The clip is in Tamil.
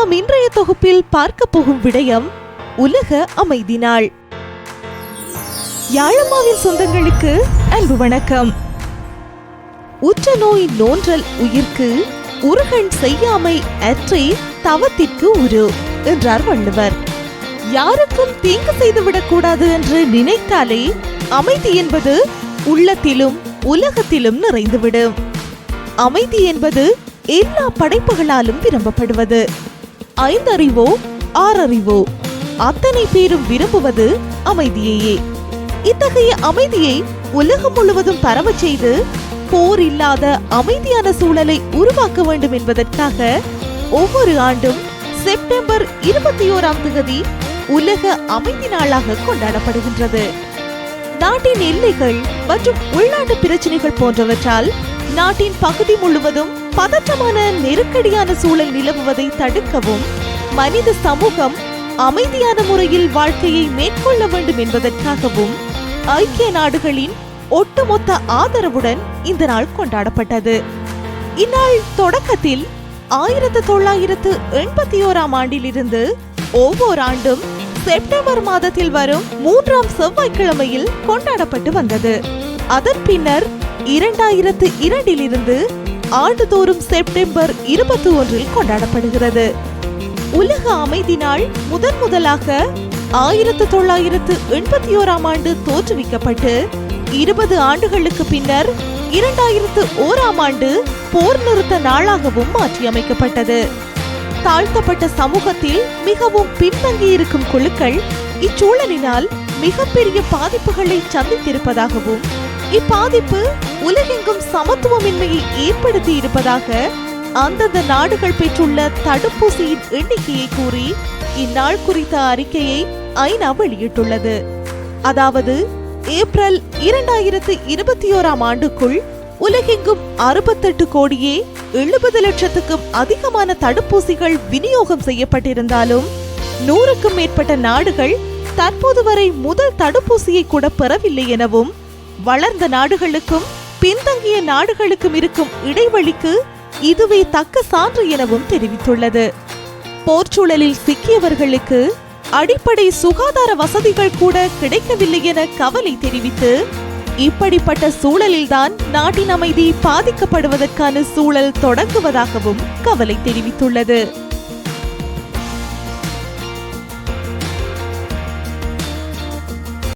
நாம் இன்றைய தொகுப்பில் பார்க்க போகும் விடயம் உலக அமைதி நாள். யாழம்மாவின் சொந்தங்களுக்கு அன்பு வணக்கம். உற்ற நோய் நோன்றல் உயிர்க்கு உருகன் செய்யாமை அற்றே தவத்திற்கு உரு என்றார் வள்ளுவர். யாருக்கும் தீங்கு செய்துவிடக் கூடாது என்று நினைத்தாலே அமைதி என்பது உள்ளத்திலும் உலகத்திலும் நிறைந்துவிடும். அமைதி என்பது எல்லா படைப்புகளாலும் விரும்பப்படுவது. 5 அறிவோ 6 அறிவோ அத்தனை பேரும் விரும்புவது அமைதியையே. இத்தகைய அமைதியை உலகம் முழுவதும் பரவச் செய்து போர் இல்லாத அமைதியான சூழலை உருவாக்க வேண்டும் என்பதற்காக ஒவ்வொரு ஆண்டும் செப்டம்பர் 21 உலக அமைதி நாளாக கொண்டாடப்படுகின்றது. நாட்டின் எல்லைகள் மற்றும் உள்நாட்டு பிரச்சனைகள் போன்றவற்றால் நாட்டின் பகுதி முழுவதும் பதற்றமான நெருக்கடியான சூழல் நிலவுவதை தடுக்கவும் மனித சமூகம் அமைதியான முறையில் வாழ்க்கையை மேற்கொள்ள வேண்டும் என்பதற்காகவும் ஐக்கிய நாடுகளின் ஒட்டுமொத்த ஆதரவுடன் இந்த நாள் கொண்டாடப்பட்டது. இந்நாள் தொடக்கத்தில் 1981 ஆண்டிலிருந்து ஒவ்வொரு ஆண்டும் செப்டம்பர் மாதத்தில் வரும் 3ஆம் செவ்வாய்க்கிழமையில் கொண்டாடப்பட்டு வந்தது. அதன் பின்னர் 2002 ஆண்டுதோறும் செப்டம்பர் 21 கொண்டாடப்படுகிறது. உலக அமைதி நாள் முதலாக 1981 ஆண்டு தோற்றுவிக்கப்பட்டு 20 ஆண்டுகளுக்கு பின்னர் 2001 ஆண்டு போர் நிறுத்த நாளாகவும் மாற்றியமைக்கப்பட்டது. தாழ்த்தப்பட்ட சமூகத்தில் மிகவும் பின்தங்கி இருக்கும் குழுக்கள் இச்சூழலினால் மிகப்பெரிய பாதிப்புகளை சந்தித்திருப்பதாகவும் இப்பாதிப்பு உலகெங்கும் சமத்துவமின்மையை ஏற்படுத்தி இருப்பதாக அந்தந்த நாடுகள் பெற்றுள்ள தடுப்பூசியின் எண்ணிக்கையை கூறி இந்நாள் குறித்த அறிக்கையை ஐநா வெளியிட்டுள்ளது. அதாவது ஏப்ரல் 2021 ஆண்டுக்குள் உலகெங்கும் 68 கோடியே 70 லட்சத்துக்கும் அதிகமான தடுப்பூசிகள் விநியோகம் செய்யப்பட்டிருந்தாலும் 100க்கும் மேற்பட்ட நாடுகள் தற்போது வரை முதல் தடுப்பூசியை கூட பெறவில்லை எனவும் வளர்ந்த நாடுகளுக்கும் பின்தங்கிய நாடுகளுக்கும் இருக்கும் இடைவெளிக்கு இதுவே தக்க சான்று எனவும் தெரிவித்துள்ளது. போர்ச்சூழலில் சிக்கியவர்களுக்கு அடிப்படை சுகாதார வசதிகள் கூட கிடைக்கவில்லை என கவலை தெரிவித்து இப்படிப்பட்ட சூழலில்தான் நாட்டின் அமைதி பாதிக்கப்படுவதற்கான சூழல் தொடங்குவதாகவும் கவலை தெரிவித்துள்ளது.